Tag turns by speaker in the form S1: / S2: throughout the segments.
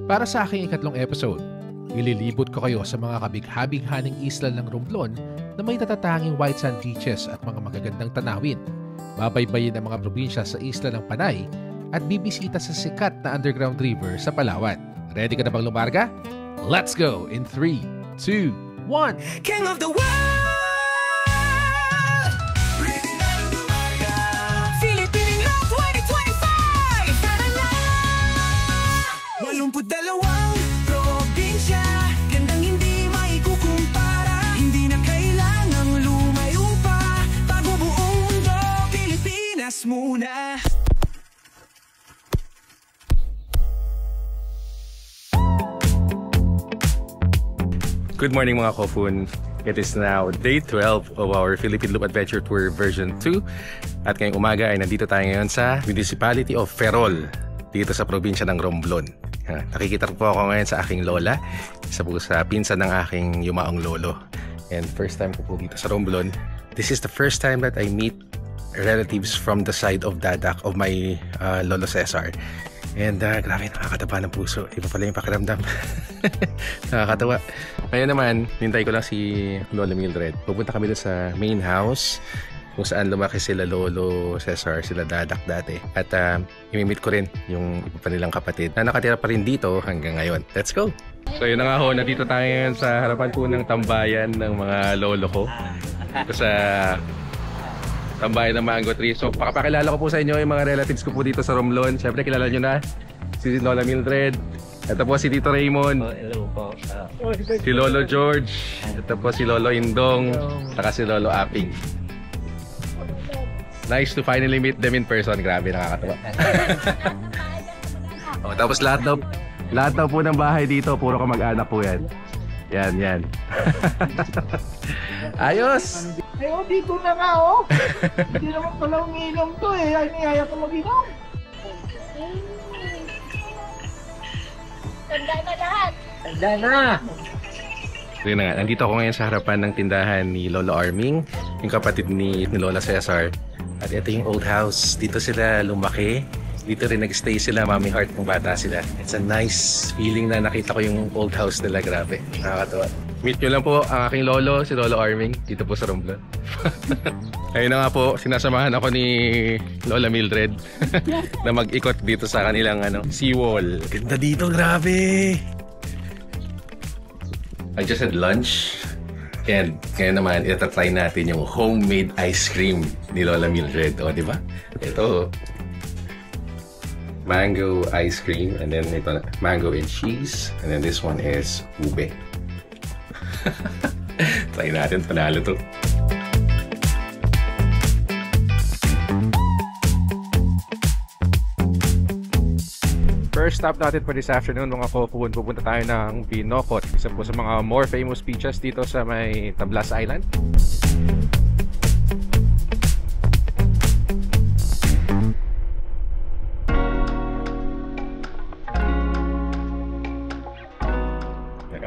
S1: Para sa aking ikatlong episode, ililibot ko kayo sa mga kabighabig-haning isla ng Romblon na may natatanging white sand beaches at mga magagandang tanawin. Babaybayin ang mga probinsya sa isla ng Panay at bibisita sa sikat na underground river sa Palawan. Ready ka na bang lumarga? Let's go in 3, 2, 1!
S2: King of the world! Filipino 2025! Tara na! 82 probinsya, gandang hindi maikukumpara. Hindi na kailangang lumayo pa, bago buong mundo, Pilipinas muna.
S3: Good morning mga Kofun. It is now day 12 of our Philippine Loop Adventure Tour version 2. At ngayong umaga ay nandito tayo ngayon sa Municipality of Ferrol, dito sa probinsya ng Romblon. Nakikita po ako ngayon sa aking lola, isa po sa pinsan ng aking yumaong lolo. And first time ko po dito sa Romblon. This is the first time that I meet relatives from the side of Dadak of my Lolo Cesar. And grabe, nakakataba ng puso. Iba pala yung pakiramdam. Nakakatawa. Ngayon naman, hintay ko lang si Lola Mildred. Pupunta kami doon sa main house kung saan lumaki sila Lolo Cesar, sila Dadak dati. At imimit ko rin yung iba pa nilang kapatid na nakatira pa rin dito hanggang ngayon. Let's go! So yun na nga ho, nandito tayo ngayon sa harapan po ng tambayan ng mga lolo ko. Ito sa tambayan ng mango tree. So pakapakilala ko po sa inyo yung mga relatives ko po dito sa Romblon. Siyempre kilala nyo na si Lola Mildred. Ito po si Tito Raymond.
S4: Hello po.
S3: Si Lolo George. Ito po si Lolo Indong. Saka si Lolo Aping. Nice to finally meet them in person. Grabe, nakakatawa. Tapos lahat daw po ng bahay dito, puro kamag-anak po yan. Yan. Ayos!
S4: Ay, dito na nga, Hindi naman pala umiinom to, Ay, niyaya ko mag-inom.
S5: Tanda na lahat.
S4: Tanda na.
S3: So yun na nga, nandito ako ngayon sa harapan ng tindahan ni Lolo Arming, yung kapatid ni Lola Cesar. At ito yung old house. Dito sila lumaki. Dito rin nag-stay sila, Mami Heart, kung bata sila. It's a nice feeling na nakita ko yung old house nila. Grabe, nakakatawa. Meet nyo lang po ang aking lolo, si Lolo Arming, dito po sa Romblon. Ayun na nga po, sinasamahan ako ni Lola Mildred na mag-ikot dito sa kanilang seawall. Ganda dito, grabe! I just had lunch. And ngayon naman, itatry natin yung homemade ice cream ni Lola Mildred. O, di ba? Ito, mango ice cream, and then ito, mango and cheese, and then this one is ube. Try natin, panalo to. First stop natin for this afternoon mga Kofun, pupunta tayo ng Binocot, isa po sa mga more famous beaches dito sa may Tablas Island.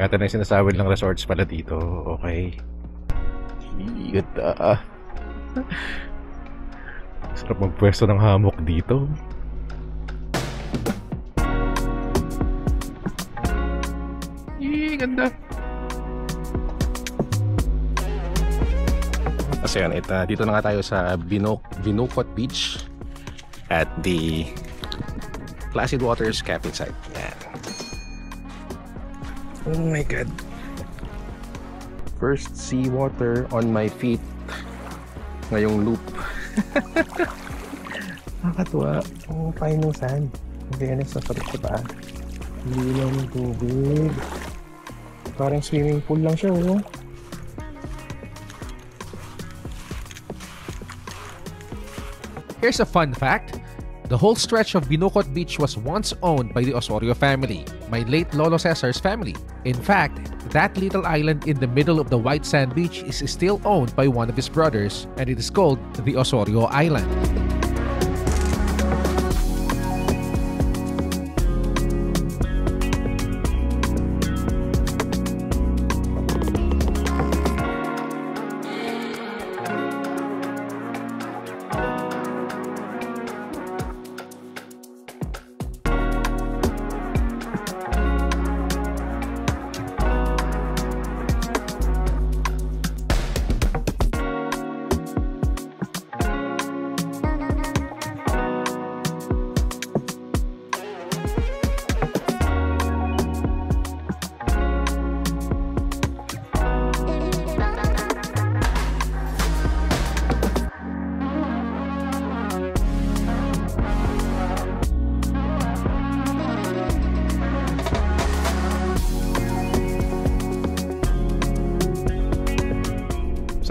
S3: Ito na yung sinasawid ng resorts pala dito. Okay. Ganda. Sarap magpwesto ng hammock dito. Ganda. Kasi yan, dito na nga tayo sa Binocot Beach at the Placid Waters camping site. Yan. Oh my god. First seawater on my feet ngayong loop. Nakakatuwa. Oh, fine ng sand. Hindi yan sa sarap sa paa. Hindi lang yung tubig. Parang swimming pool lang siya,
S1: Here's a fun fact. The whole stretch of Binocot Beach was once owned by the Osorio family, my late Lolo Cesar's family. In fact, that little island in the middle of the white sand beach is still owned by one of his brothers, and it is called the Osorio Island.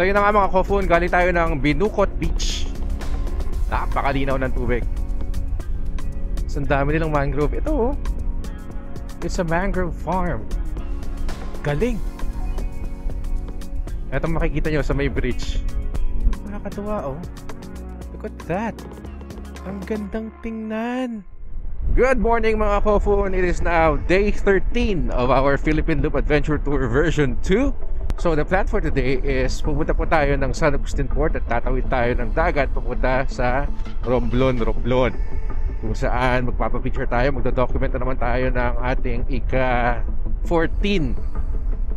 S3: So yun na nga mga Kofun, galing tayo ng Binukot Beach. Napakalinaw ng tubig. So, ang dami nilang mangrove. Ito oh, it's a mangrove farm. Galing. Ito makikita nyo sa may bridge. Nakakatuwa oh. Look at that. Ang gandang tingnan. Good morning mga Kofun. It is now day 13 of our Philippine Loop Adventure Tour version 2. So the plan for today is pupunta po tayo ng San Agustin Port at tatawid tayo ng dagat pupunta sa Romblon, kung saan magpapapicture tayo, magdodocument na naman tayo ng ating ika-14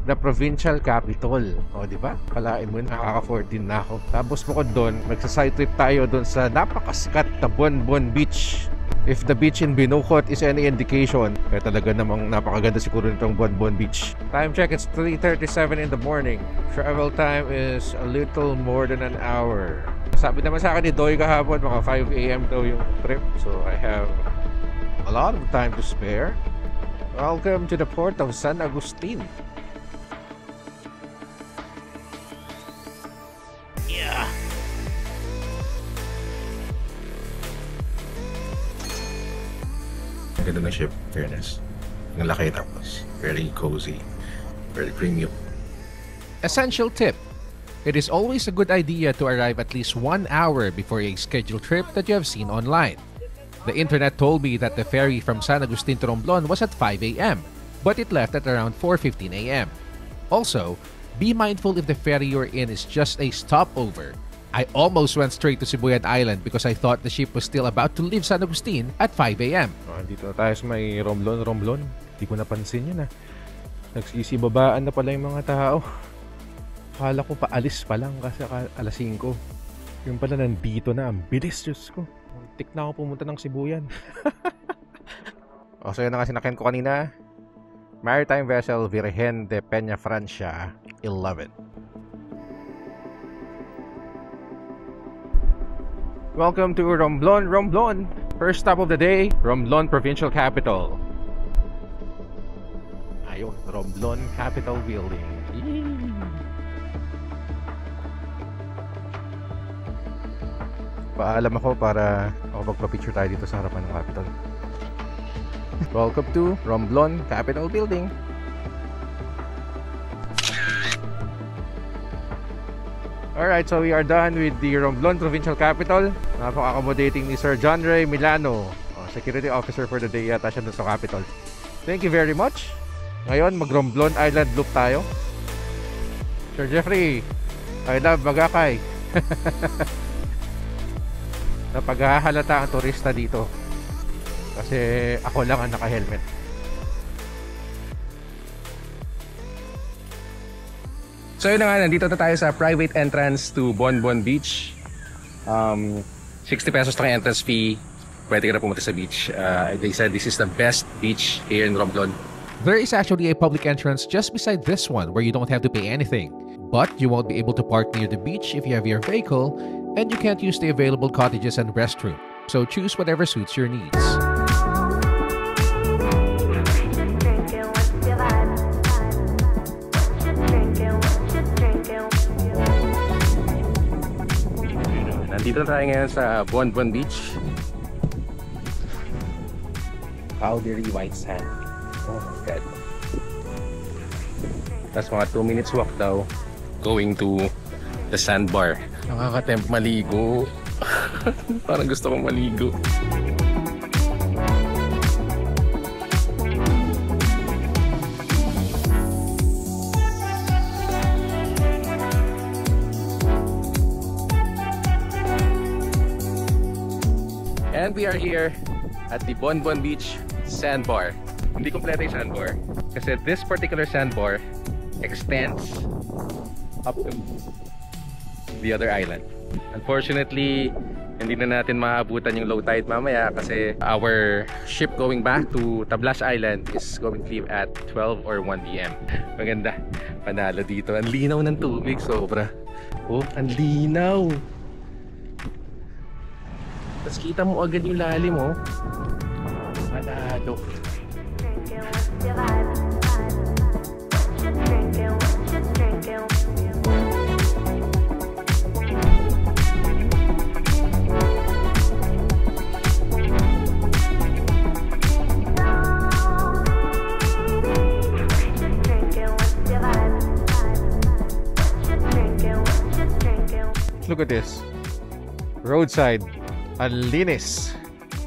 S3: na provincial capital. O di ba? Kalain mo, nakaka-14 na ako. Tapos bukod doon, magsa-side trip tayo doon sa napakasikat na Bonbon Beach. If the beach in Binukot is any indication, kaya talaga namang napakaganda siguro nitong Bonbon Beach. Time check, it's 3:37 in the morning. Travel time is a little more than an hour. Sabi naman sa akin ni Doy kahapon, mga 5 AM daw yung trip. So I have a lot of time to spare. Welcome to the port of San Agustin. Yeah. Ang ganda ng ship, fairness. Ang laki tapos. Very cozy. Very premium.
S1: Essential tip. It is always a good idea to arrive at least 1 hour before a scheduled trip that you have seen online. The internet told me that the ferry from San Agustin to Romblon was at 5 AM, but it left at around 4:15 AM. Also, be mindful if the ferry you're in is just a stopover. I almost went straight to Sibuyan Island because I thought the ship was still about to leave San Agustin at 5 AM.
S3: Dito na tayo sa may Romblon. Hindi ko napansin yun ah. Nagsisibabaan na pala yung mga tao. Akala ko paalis pa lang kasi alas 5. Yung pala nandito na. Ang bilis, Diyos ko. Tik na ako pumunta ng Sibuyan. So yun na nga sinakyan ko kanina. Maritime vessel Virgen de Peña Francia 11. Welcome to Romblon. First stop of the day, Romblon Provincial Capital. Ayun, Romblon Capital Building. Yee! Paalam ako para magpa-picture tayo dito sa harapan ng Capitol. Welcome to Romblon Capital Building. Alright, so we are done with the Romblon Provincial Capital. Napaka-accommodating ni Sir John Ray Milano, Security Officer for the day yata siya dun sa Capitol. Thank you very much. Ngayon, mag-Romblon Island Loop tayo. Sir Jeffrey, I love Bagakay. Napaghahalata ang turista dito. Kasi ako lang ang naka-helmet.
S5: So yun na nga, nandito na tayo sa private entrance to Bonbon Beach. 60 pesos na entrance fee. Pwede ka na pumunta sa beach. They said this is the best beach here in Romblon.
S1: There is actually a public entrance just beside this one where you don't have to pay anything. But you won't be able to park near the beach if you have your vehicle, and you can't use the available cottages and restroom. So choose whatever suits your needs.
S5: Nandito na tayo ngayon sa Bonbon Beach. Powdery white sand. Oh my God. Tapos mga 2 minutes walk daw going to the sandbar. Nakaka-tempt maligo. Parang gusto kong maligo. And we are here at the Bonbon Beach Sandbar. Hindi kompleto yung sandbar kasi this particular sandbar extends up to the other island. Unfortunately, hindi na natin maabutan yung low tide mamaya kasi our ship going back to Tablas Island is going to leave at 12 or 1 PM. Maganda. Panalo dito. Ang linaw ng tubig. Sobra. Oh, ang linaw. Tapos kita mo agad yung lalim mo. Panalo.
S1: look at this. Roadside. Ang linis.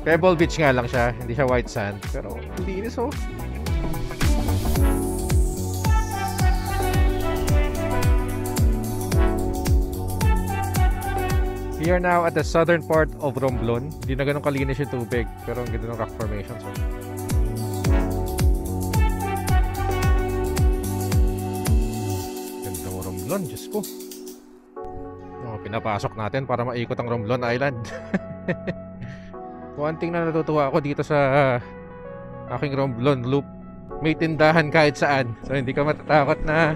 S1: Pebble Beach nga lang siya. Hindi siya white sand. Pero ang linis oh. We are now at the southern part of Romblon. Hindi na ganun kalinis yung tubig, pero ang ganda ng rock formation. So. Ganda mo Romblon, Diyos ko. Pinapasok natin para maikot ang Romblon Island. One thing na natutuwa ako dito sa aking Romblon loop, may tindahan kahit saan. So hindi ka matatakot na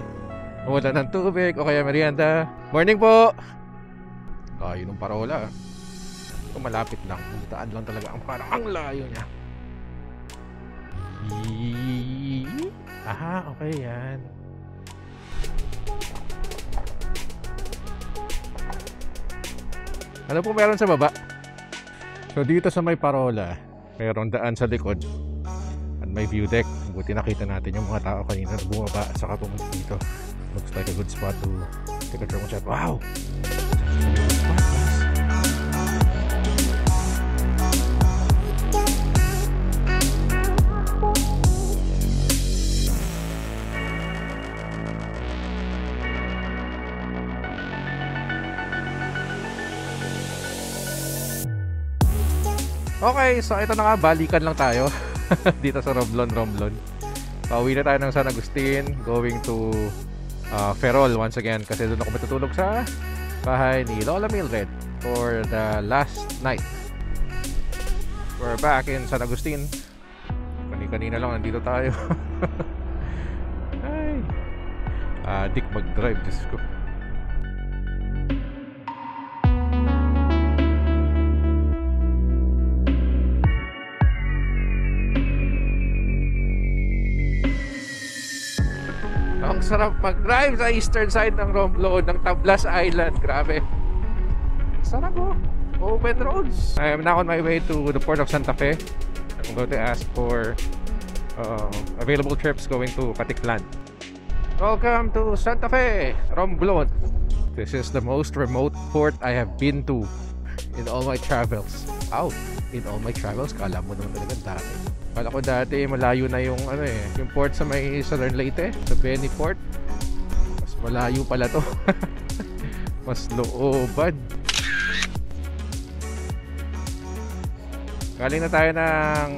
S1: wala ng tubig o kaya merienda. Morning po! Layo ng parola. Kung malapit lang, daan lang talaga ang parang ang layo niya. Aha, okay yan. Ano po meron sa baba? So dito sa may parola, mayroong daan sa likod at may view deck. Buti nakita natin yung mga tao kanina na bumaba at saka pumunta dito. Looks like a good spot to take a drone shot. Wow! Okay, so ito na nga, balikan lang tayo dito sa Romblon. Pauwi na tayo ng San Agustin, going to Ferrol once again kasi doon ako matutulog sa bahay ni Lola Mildred for the last night. We're back in San Agustin. Kanina lang nandito tayo. Ay, adik mag-drive, Diyos ko. Ang sarap mag-drive sa eastern side ng Romblon, ng Tablas Island. Grabe. Sarap oh. Open roads. I am now on my way to the port of Santa Fe. I'm going to ask for available trips going to Caticlan. Welcome to Santa Fe, Romblon. This is the most remote port I have been to in all my travels. In all my travels? Kala mo naman talaga dati. Kala ko dati malayo na yung yung port sa may Southern Leyte, sa Beni Port. Mas malayo pala to. Mas looban. Galing na tayo ng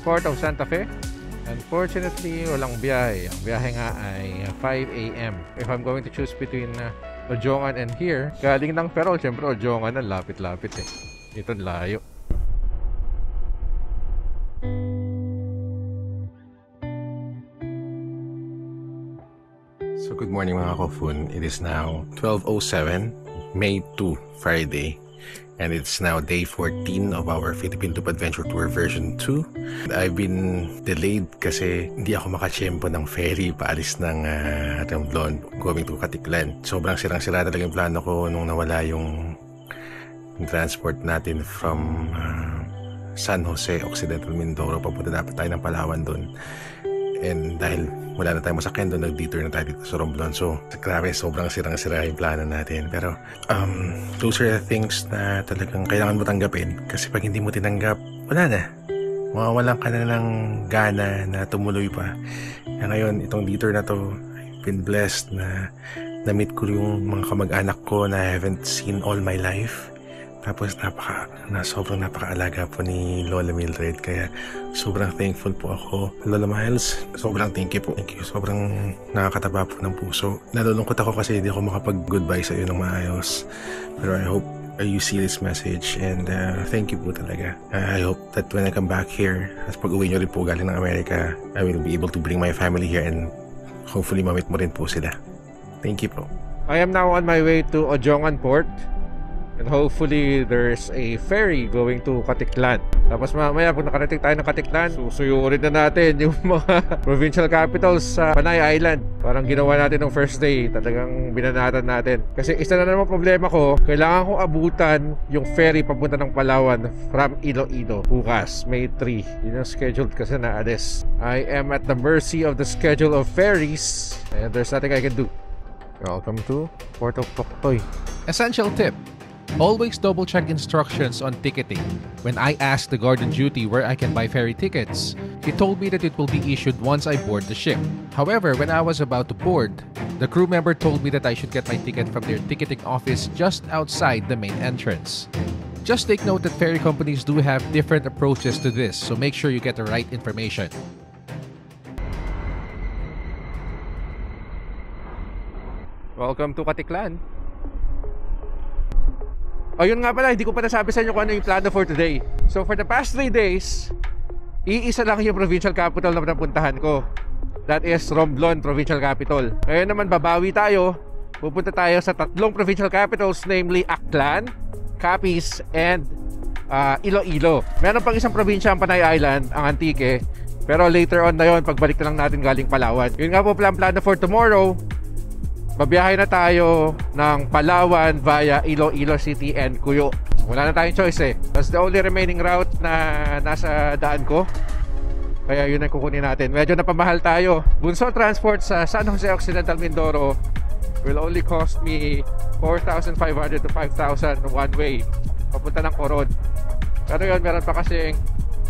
S1: Port of Santa Fe. Unfortunately, walang biyahe. Ang biyahe nga ay 5 AM. If I'm going to choose between Ojongan and here, galing ng Ferrol, syempre Ojongan na lapit-lapit eh. Ito layo.
S3: So good morning mga Kofun. It is now 12:07, May 2, Friday. And it's now day 14 of our Philippine Loop Adventure Tour version 2. I've been delayed kasi hindi ako makachempo ng ferry paalis ng Romblon going to Caticlan. Sobrang sirang-sira talaga yung plano ko nung nawala yung transport natin from San Jose, Occidental Mindoro. Papunta dapat tayo ng Palawan doon. And dahil wala na tayong masakyan doon, nag-detour na tayo dito sa Romblon. So, grabe, sobrang sirang-sira yung plano natin. Pero, those are the things na talagang kailangan mo tanggapin. Kasi pag hindi mo tinanggap, wala na. Mawawalan ka na ng gana na tumuloy pa. Kaya ngayon, itong detour na to, I've been blessed na na-meet ko yung mga kamag-anak ko na I haven't seen all my life. Tapos sobrang napakaalaga po ni Lola Mildred. Kaya sobrang thankful po ako. Lola Miles, sobrang thank you po. Thank you. Sobrang nakakataba po ng puso. Nalulungkot ako kasi hindi ako makapag-goodbye sa iyo ng maayos. Pero I hope you see this message and thank you po talaga. I hope that when I come back here, at pag-uwi nyo rin po galing ng Amerika, I will be able to bring my family here and hopefully mamit mo rin po sila. Thank you po.
S1: I am now on my way to Ojongan Port. And hopefully, there's a ferry going to Caticlan. Tapos mamaya, pag nakarating tayo ng Caticlan, susuyurin na natin yung mga provincial capitals sa Panay Island. Parang ginawa natin ng first day. Talagang binanatan natin. Kasi isa na naman problema ko, kailangan kong abutan yung ferry papunta ng Palawan from Iloilo. Bukas, May 3. Yun yung scheduled kasi na alis. I am at the mercy of the schedule of ferries. And there's nothing I can do.
S3: Welcome to Port of Toktoy.
S1: Essential tip: always double check instructions on ticketing. When I asked the guard on duty where I can buy ferry tickets, he told me that it will be issued once I board the ship. However, when I was about to board, the crew member told me that I should get my ticket from their ticketing office just outside the main entrance. Just take note that ferry companies do have different approaches to this, so make sure you get the right information.
S5: Welcome to Katiklan. Oh, yun nga pala, hindi ko pa nasabi sa inyo kung ano yung plano for today. So for the past 3 days, iisa lang yung provincial capital na napuntahan ko. That is Romblon Provincial Capital. Ngayon naman babawi tayo. Pupunta tayo sa 3 provincial capitals, namely Aklan, Capiz, and Iloilo. Meron pang isang probinsya ang Panay Island, ang Antique. Pero later on na yun, pagbalik na lang natin galing Palawan. Yun nga po plano for tomorrow. Babiyahe na tayo ng Palawan via Iloilo City and Cuyo. Wala na tayong choice eh. That's the only remaining route na nasa daan ko. Kaya yun ang kukunin natin. Medyo napamahal tayo. Bunso transport sa San Jose Occidental Mindoro will only cost me 4,500 to 5,000 one way papunta ng Coron. Pero yun, meron pa kasing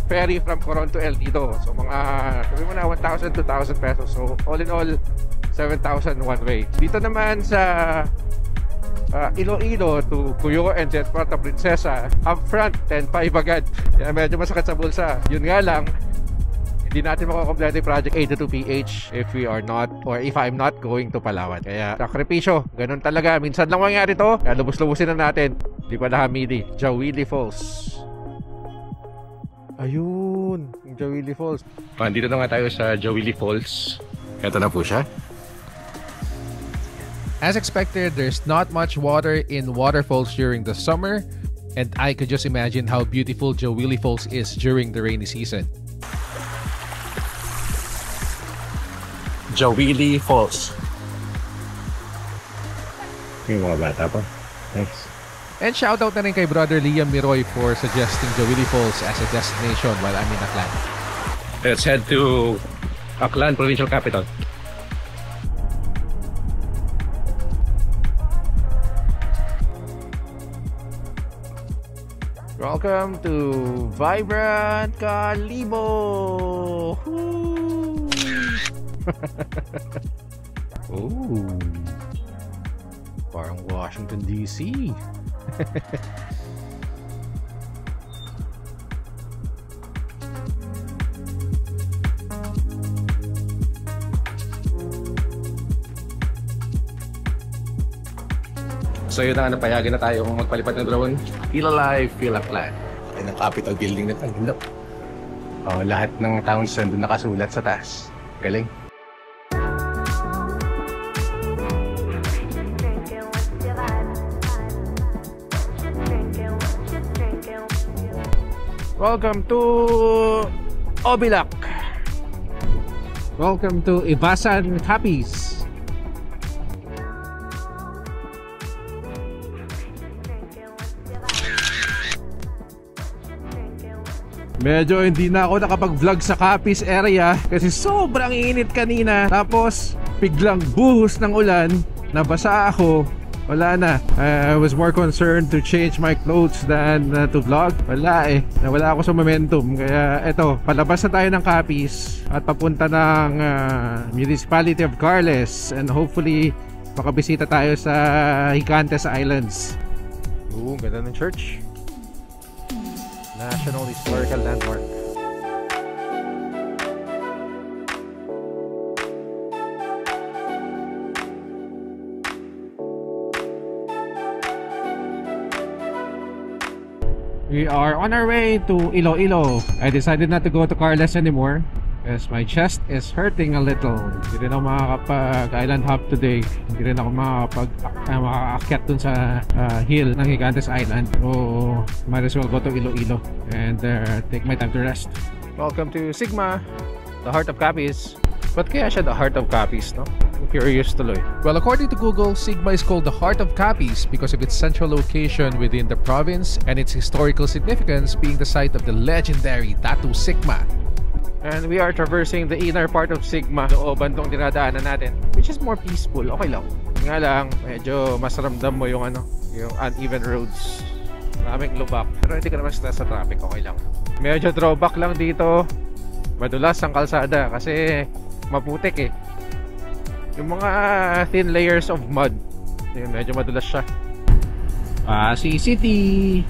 S5: ferry from Coron to El Nido. So mga, sabi mo na, 1,000, 2,000 pesos. So all in all, 7,000 one way. Dito naman sa Iloilo to Cuyo and then Puerto Princesa, upfront 10,500 agad. Kaya medyo masakit sa bulsa. Yun nga lang, hindi natin makakompleto yung Project 82PH if we are not, or if I'm not going to Palawan. Kaya sakripisyo, ganun talaga. Minsan lang mangyari to, kaya lubos-lubusin na natin. Di pa nahamili. Jawili Falls. Ayun, yung Jawili Falls.
S3: Dito na nga tayo sa Jawili Falls. Ito na po siya.
S1: As expected, there's not much water in waterfalls during the summer, and I could just imagine how beautiful Jawili Falls is during the rainy season.
S3: Jawili Falls. Yung mga bata pa. Thanks.
S1: And shoutout na rin kay Brother Liam Miroy for suggesting Jawili Falls as a destination while I'm in Aklan.
S3: Let's head to Aklan Provincial Capital.
S5: Welcome to Vibrant Kalibo!
S1: Oh, parang Washington DC.
S3: So yun na nga, napayagan na tayo kung magpalipad ng drone. Feel alive, feel Aklan. Ay, ng Capitol Building na ito. Oh, lahat ng towns nandun nakasulat sa taas. Galing.
S5: Welcome to Obilac. Welcome to Ibasan Capiz. Medyo hindi na ako nakapag-vlog sa Capiz area kasi sobrang init kanina. Tapos biglang buhos ng ulan, nabasa ako. Wala na. I was more concerned to change my clothes than to vlog. Wala eh. Nawala ako sa momentum. Kaya eto, palabas na tayo ng Capiz at papunta ng Municipality of Carles, and hopefully makabisita tayo sa Gigantes Islands. Oo, ganda ng church. National Historical Landmark. We are on our way to Iloilo. I decided not to go to Carles anymore because my chest is hurting a little. Hindi rin ako makakapag-island hop today. Hindi rin ako makakaakyat dun sa hill ng Gigantes Island. So might as well go to Iloilo and take my time to rest. Welcome to Sigma, the heart of Capiz. But kaya siya the heart of Capiz, no? I'm curious tuloy.
S1: Well, according to Google, Sigma is called the heart of Capiz because of its central location within the province and its historical significance being the site of the legendary Tattoo Sigma.
S5: And we are traversing the inner part of Sigma, looban tong dinadaanan natin, which is more peaceful. Okay lang.
S1: Nga lang, medyo mas ramdam mo yung yung uneven roads. Maraming lubak, pero hindi ka naman stress sa traffic, okay lang. Medyo drawback lang dito, madulas ang kalsada kasi maputik eh. Yung mga thin layers of mud, yun, medyo madulas siya. Pasig City.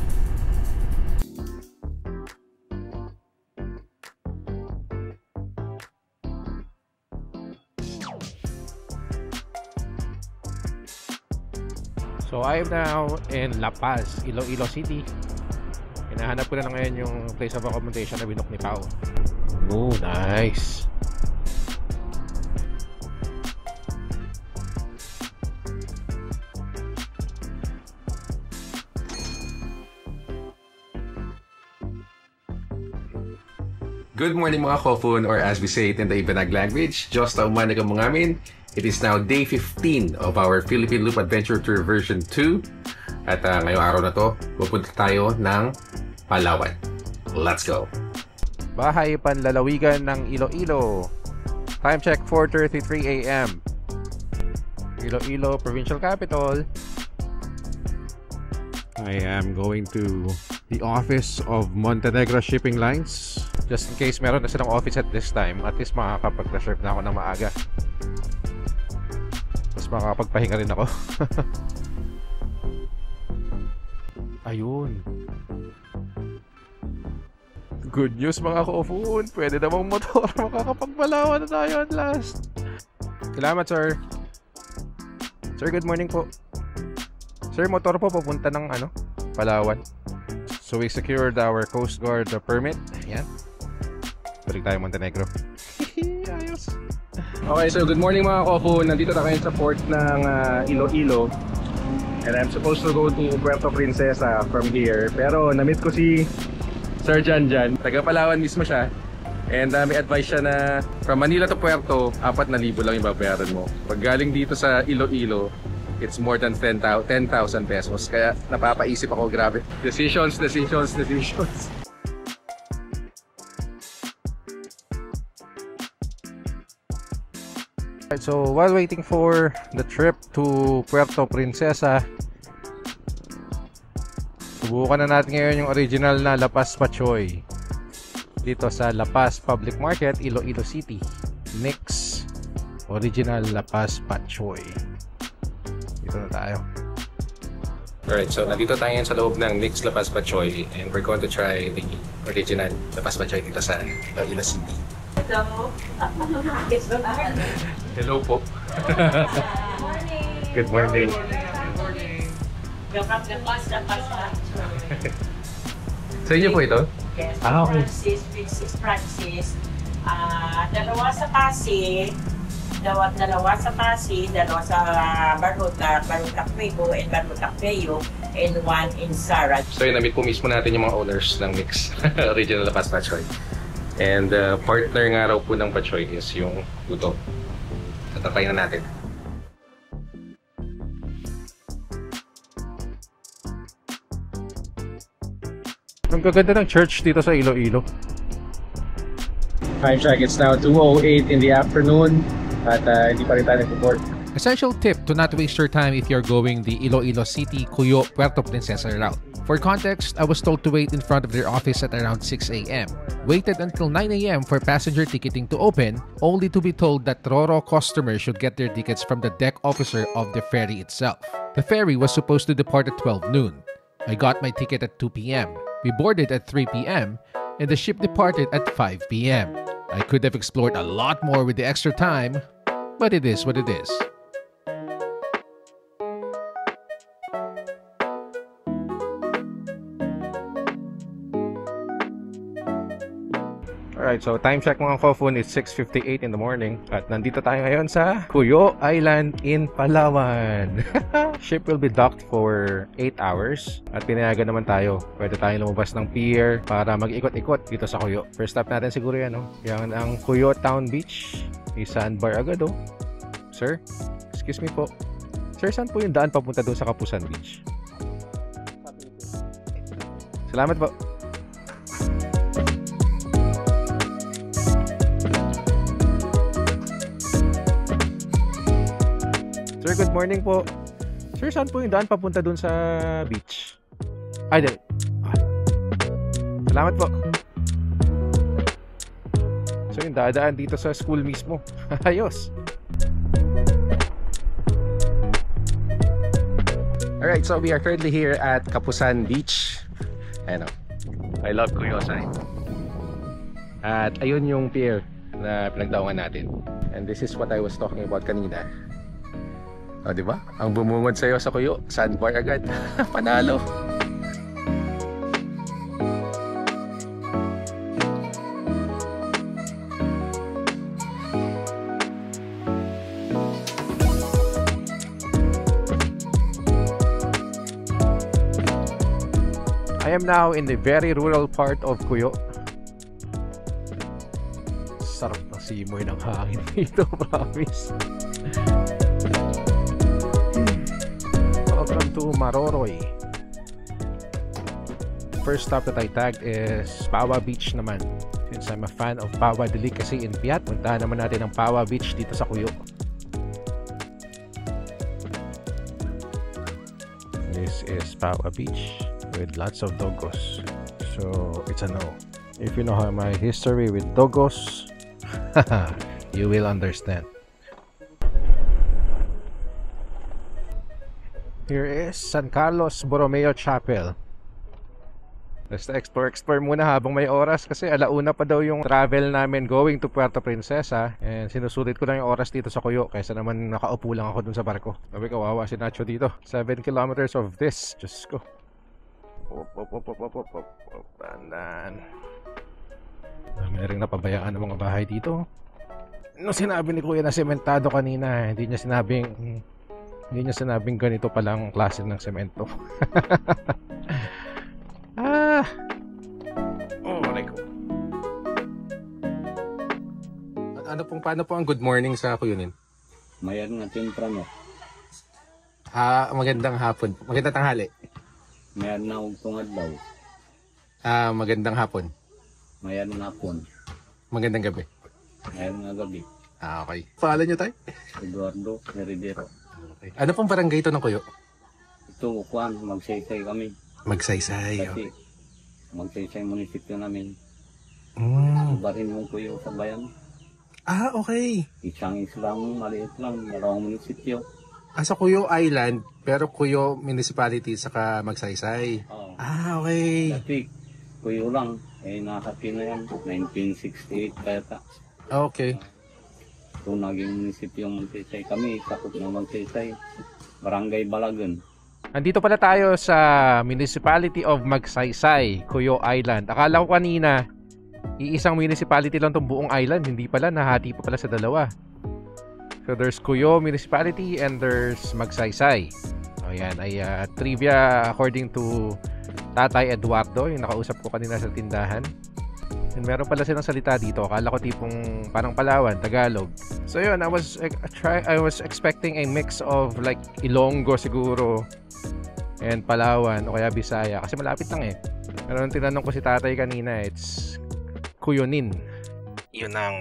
S1: So I am now in La Paz, Iloilo City. Hinahanap ko na lang ngayon yung place of accommodation na binook ni Pao. Oh, nice.
S3: Good morning mga Kofun, or as we say it in the Ibanag language, Josta umaga mo ngamin. It is now day 15 of our Philippine Loop Adventure Tour version 2. At ngayong araw na to, pupunta tayo ng Palawan. Let's go!
S1: Bahay panlalawigan ng Iloilo. Time check 4:33 AM. Iloilo Provincial Capital. I am going to the office of Montenegro Shipping Lines. Just in case meron na silang office at this time, at least makakapag-reserve na ako ng maaga. Tapos makakapagpahinga rin ako. Ayun. Good news mga Kofun, pwede namang motor. Makakapagpalawan na tayo at last. Salamat sir. Sir, good morning po. Sir, motor po papunta ng Palawan. So we secured our Coast Guard permit. Ayan. Balik tayo Montenegro. Ayos.
S3: Okay, so good morning mga Kofun. Nandito tayo sa port ng Iloilo. And I'm supposed to go to Puerto Princesa from here. Pero na-meet ko si Sir Janjan. Taga Palawan mismo siya. And may advice siya na from Manila to Puerto, 4,000 lang yung babayaran mo. Pag galing dito sa Iloilo, it's more than 10,000 pesos. Kaya napapaisip ako, grabe. Decisions.
S1: So while waiting for the trip to Puerto Princesa, subukan na natin ngayon yung original na La Paz Pachoy dito sa La Paz Public Market, Iloilo City. Mix original La Paz Pachoy. Dito na tayo.
S3: Alright, so nandito tayo sa loob ng Mix La Paz Pachoy and we're going to try the original La Paz Pachoy dito sa Iloilo City.
S5: Hello po.
S3: Good morning. Sa inyo po ito?
S6: Yes.
S3: Okay.
S6: Francis. Dalawa sa Pasig, dalawa sa Baruta Puego and Baruta Puyo, and one in Sara.
S3: So yun, na-meet po mismo natin yung mga owners ng Mix Original La Paz Pachoy. And partner nga raw po ng Pachoy is yung Tuto. Tatapay na natin.
S1: Ang gaganda ng church dito sa Iloilo.
S3: Time check, it's now 2:08 in the afternoon at hindi pa rin tayo nag-report.
S1: Essential tip to not waste your time if you're going the Iloilo City, Cuyo, Puerto Princesa route. For context, I was told to wait in front of their office at around 6 AM. Waited until 9 AM for passenger ticketing to open, only to be told that Roro customers should get their tickets from the deck officer of the ferry itself. The ferry was supposed to depart at 12 noon. I got my ticket at 2 PM. We boarded at 3 PM and the ship departed at 5 PM. I could have explored a lot more with the extra time, but it is what it is. Alright, so time check mga Kofun is 6:58 in the morning at nandito tayo ngayon sa Cuyo Island in Palawan. Ship will be docked for 8 hours at pinayagan naman tayo. Pwede tayong lumabas ng pier para mag-ikot-ikot dito sa Cuyo. First stop natin siguro yan, yan ang Cuyo Town Beach. May sandbar agad, Sir, excuse me po. Sir, saan po yung daan papunta doon sa Kapusan Beach? Salamat po. Sir,
S5: Sir, good morning po. Sir, saan po yung daan papunta dun sa beach? Ay, dali. Salamat po. So yung dadaan dito sa school mismo. Ayos.
S3: Alright, so we are currently here at Kapusan Beach. Ano, I love Cuyosay. At ayun yung pier na pinagdaungan natin. And this is what I was talking about kanina. O, diba? Ang bumungod sa'yo sa Kuyo, sandbar agad. Panalo.
S5: I am now in the very rural part of Cuyo. Sarap na simoy ng hangin dito, promise. Welcome to Maroroy. First stop that I tagged is Pawa Beach naman. Since I'm a fan of Pawa Delicacy in Piat, puntahan naman natin ang Pawa Beach dito sa Cuyo. This is Pawa Beach with lots of dogos. So it's a no. If you know how my history with dogos, you will understand. Here is San Carlos Borromeo Chapel. Let's explore muna habang may oras kasi alauna pa daw yung travel namin going to Puerto Princesa, and sinusulit ko lang yung oras dito sa Cuyo kaysa naman nakaupo lang ako dun sa barko. Sabi, kawawa si Nacho dito. 7 kilometers of this. Diyos ko. Tandaan. Dami na rin napabayaan ng mga bahay dito. Nung sinabi ni Kuya na sementado kanina, hindi niya sinabing ganito palang klase ng semento.
S3: Paano po ang good morning sa Cuyunin?
S7: Mayan nga temprano.
S3: Magandang hapon. Magandang tanghali.
S7: Mayan na og tungad daw.
S3: Magandang hapon.
S7: Mayan nga hapon.
S3: Magandang gabi.
S7: Mayan nga gabi.
S3: Okay. Pangalan niyo tayo?
S7: Eduardo Meridero.
S3: Okay. Ano pong barangay ito ng Cuyo?
S7: Ito, Juan, magsaysay kami.
S3: Magsaysay.
S7: Kasi magsaysay munisipyo namin. Barin mo Cuyo sa bayan.
S3: Okay.
S7: Isang islang, maliit lang, dalawang munisipyo.
S3: Sa Cuyo Island, pero Cuyo Municipality saka Magsaysay.
S7: Oo.
S3: Okay.
S7: Kasi Cuyo lang, nakati na yan, 1968 kaya.
S3: Okay.
S7: So naging munisipyo Magsaysay kami, sakop na Magsaysay, Barangay Balagan.
S5: Nandito pala tayo sa Municipality of Magsaysay, Cuyo Island. Akala ko kanina iisang municipality lang tong buong island, hindi pala, nahati pa pala sa dalawa. So there's Cuyo Municipality and there's Magsaysay. Ayan ay trivia according to Tatay Eduardo, yung nakausap ko kanina sa tindahan. And meron pala silang salita dito, akala ko tipong parang Palawan, Tagalog. So yun, I was expecting a mix of like Ilonggo siguro and Palawan o kaya Bisaya kasi malapit lang eh. Pero nung tinanong ko si Tatay kanina, it's Cuyunin. Yun ang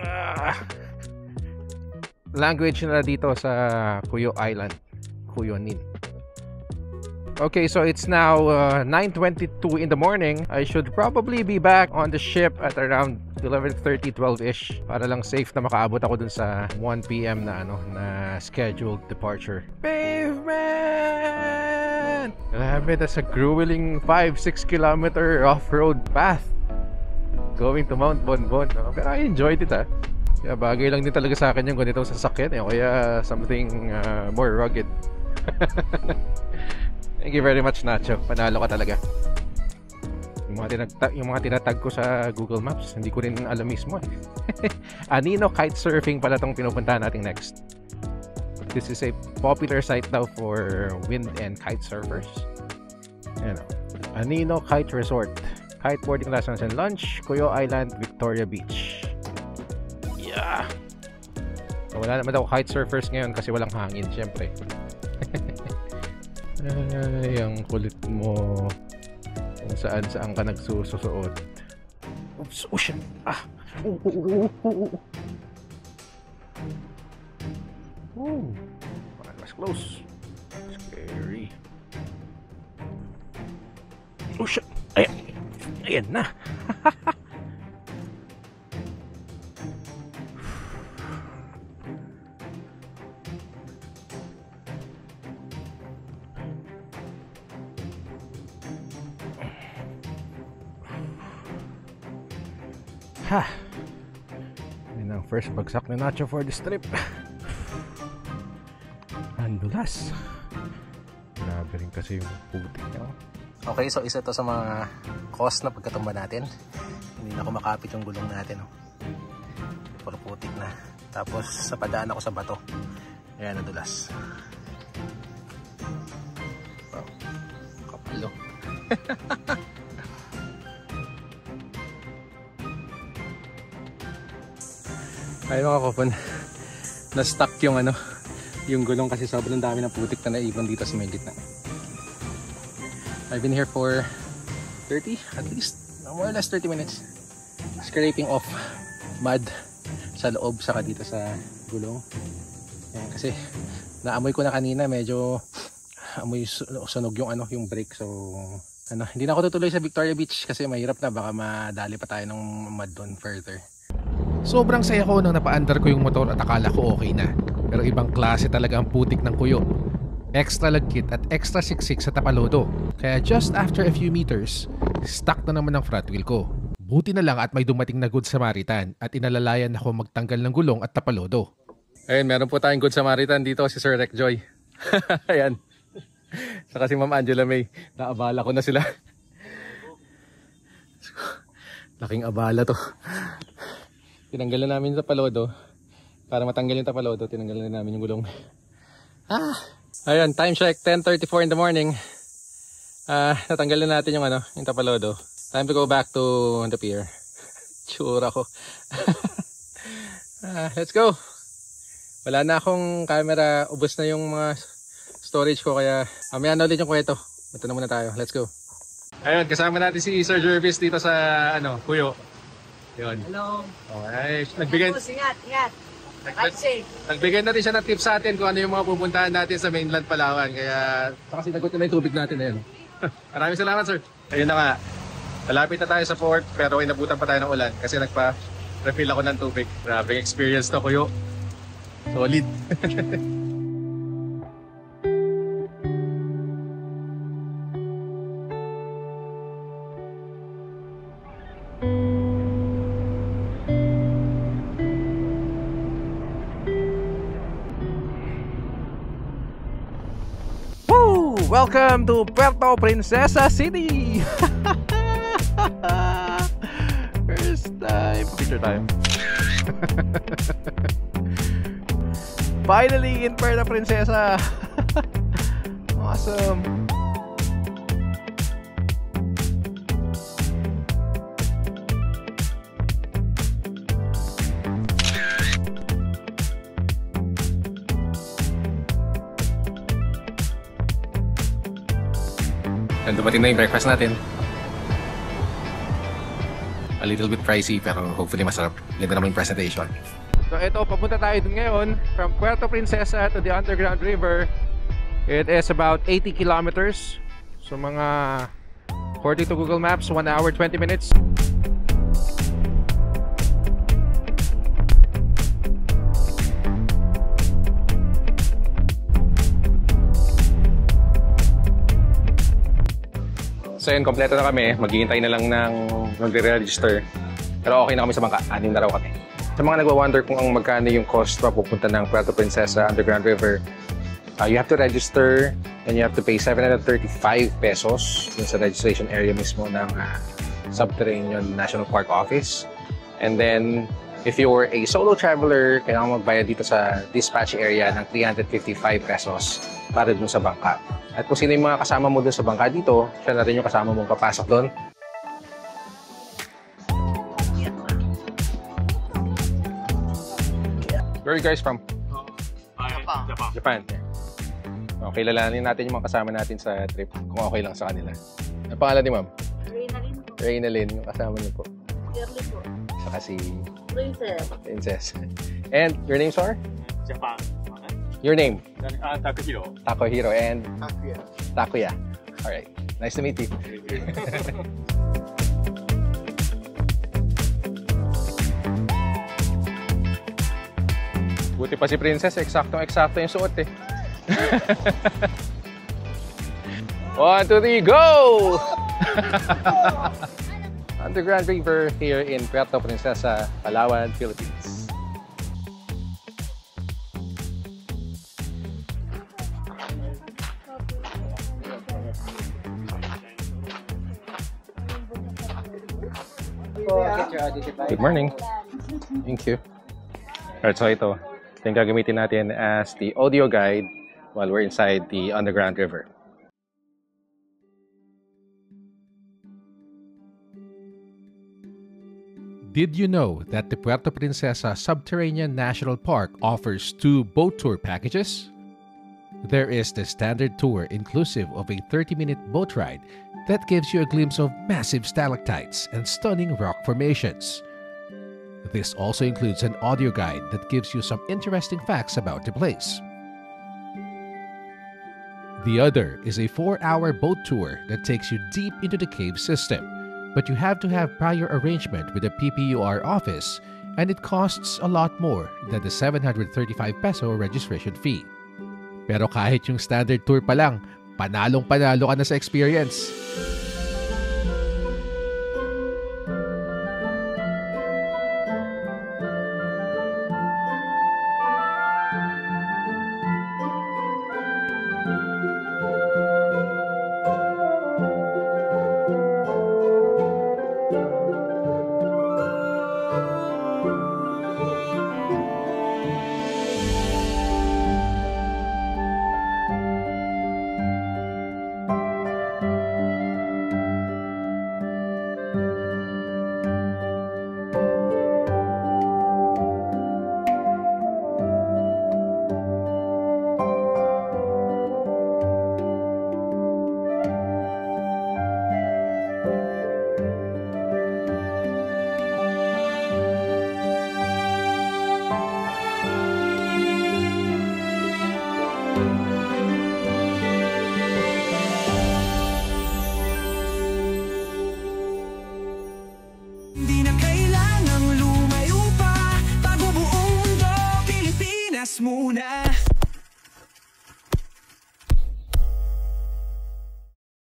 S5: language nila dito sa Cuyo Island. Cuyunin. Okay, so it's now 9:22 in the morning. I should probably be back on the ship at around 11:30, 12-ish para lang safe na makaabot ako dun sa 1 PM na na scheduled departure. Pavement! Grabe, that's a grueling 5-6 kilometer off-road path going to Mount Bonbon. Pero I enjoyed it Kaya bagay lang din talaga sa akin yung ganitong sasakyan kaya something more rugged. Thank you very much, Nacho. Panalo ka talaga. Yung mga tinatag ko sa Google Maps, hindi ko rin alam mismo Anino Kitesurfing pala tong pinupuntahan natin next. This is a popular site now for wind and kite surfers. Anino Kite Resort. Kiteboarding lessons and lunch, Cuyo Island, Victoria Beach. Yeah. Wala naman daw kite surfers ngayon kasi walang hangin, syempre. Ay, ang kulit mo. Kung saan ka nagsusuot. Oops, shit. Mas
S3: close. Scary. Oh shit! Ayan! Ayan na! Ha! Yan ang first bagsak na Nacho for this trip. Ang dulas. Grabe rin kasi yung putik niya.
S5: Okay, so isa to sa mga cause na pagkatumba natin. Hindi na kumakapit yung gulong natin. Puro putik na. Tapos sa padaan ako sa bato. Ayan, nadulas. Wow. Kapalo. Ay mga kopon, na-stuck yung yung gulong kasi sobrang dami ng putik na naibon dito sa may gitna. I've been here for 30, at least, more or less 30 minutes. Scraping off mud sa loob saka dito sa gulong. Ayan, kasi naamoy ko na kanina, medyo amoy sunog yung brake. So hindi na ako tutuloy sa Victoria Beach kasi mahirap na, baka madali pa tayo ng mud doon further.
S1: Sobrang saya ko nang napaandar ko yung motor at akala ko okay na. Pero ibang klase talaga ang putik ng kuyo. Extra lagkit at extra siksik sa tapalodo. Kaya just after a few meters, stuck na naman ang front wheel ko. Buti na lang at may dumating na Good Samaritan at inalalayan ako magtanggal ng gulong at tapalodo.
S5: Ayun, meron po tayong Good Samaritan dito, si Sir Rec Joy. Ayan. Saka si Ma'am Angela May. Naabala ko na sila. Laking abala to. Tinanggalan namin yung tapalodo. Para matanggal yung tapalodo, tinanggalan namin yung gulong. Ayun, time check, 10:34 in the morning. Natanggalan natin yung yung tapalodo. Time to go back to the pier. Tsura ko. Let's go. Wala na akong camera, ubos na yung mga storage ko, kaya mamaya na ulit yung kwento. Ito na muna tayo. Let's go. Ayun, kasama natin si Sir Jervis dito sa Puyo. Yun. Hello. Okay.
S6: Ingat.
S5: Nagbigay na rin siya ng tips sa atin kung ano yung mga pupuntahan natin sa mainland Palawan. Kaya saka sinagot na yung tubig natin na yun. Maraming salamat, sir. Ayun na nga. Malapit na tayo sa port pero inabutan pa tayo ng ulan kasi nagpa-refill ako ng tubig. Grabe experience to, Kuyo. Solid.
S3: Welcome to Puerto Princesa City! First time. Picture time. Finally in Puerto Princesa! Awesome!
S5: Dumating na yung breakfast natin. A little bit pricey pero hopefully masarap. Ganda naman yung presentation.
S3: So ito, papunta tayo dun ngayon from Puerto Princesa to the underground river. It is about 80 kilometers. So mga 40 to Google Maps, 1 hour 20 minutes.
S5: So yun, kompleto na kami. Maghihintay na lang ng magre-register. Pero okay na kami sa bangka. 6 na raw kami. Sa mga nagwa-wonder kung ang magkano yung cost papupunta ng Puerto Princesa Underground River, you have to register and you have to pay 735 pesos dun sa registration area mismo ng Subterranean National Park Office. And then, if you're a solo traveler, kailangan magbayad dito sa dispatch area ng 355 pesos para dun sa bangka. At kung sino yung mga kasama mo dun sa bangka dito, siya na rin yung kasama mong papasok dun. Where are you guys from? Japan. Okay, lalanin natin yung mga kasama natin sa trip kung okay lang sa kanila. Ang pangalan ni ma'am?
S6: Reynalyn po.
S5: Reynalyn, yung kasama niyo po.
S6: Shirley po.
S5: Saka si
S6: Princess.
S5: Princess. And your names are? Your name?
S7: Takahiro.
S5: Takohiro and Takuya. All right. Nice to meet you. Buti pa si Princess, eksakto yung suot eh. 1, 2, 3, go! Underground River here in Puerto Princesa, Palawan, Philippines. Good morning. Thank you. Alright, so ito yung gagamitin natin as the audio guide while we're inside the underground river.
S1: Did you know that the Puerto Princesa Subterranean National Park offers 2 boat tour packages? There is the standard tour inclusive of a 30-minute boat ride that gives you a glimpse of massive stalactites and stunning rock formations. This also includes an audio guide that gives you some interesting facts about the place. The other is a 4-hour boat tour that takes you deep into the cave system, but you have to have prior arrangement with the PPUR office, and it costs a lot more than the 735 peso registration fee. Pero kahit yung standard tour pa lang, panalong-panalo ka na sa experience.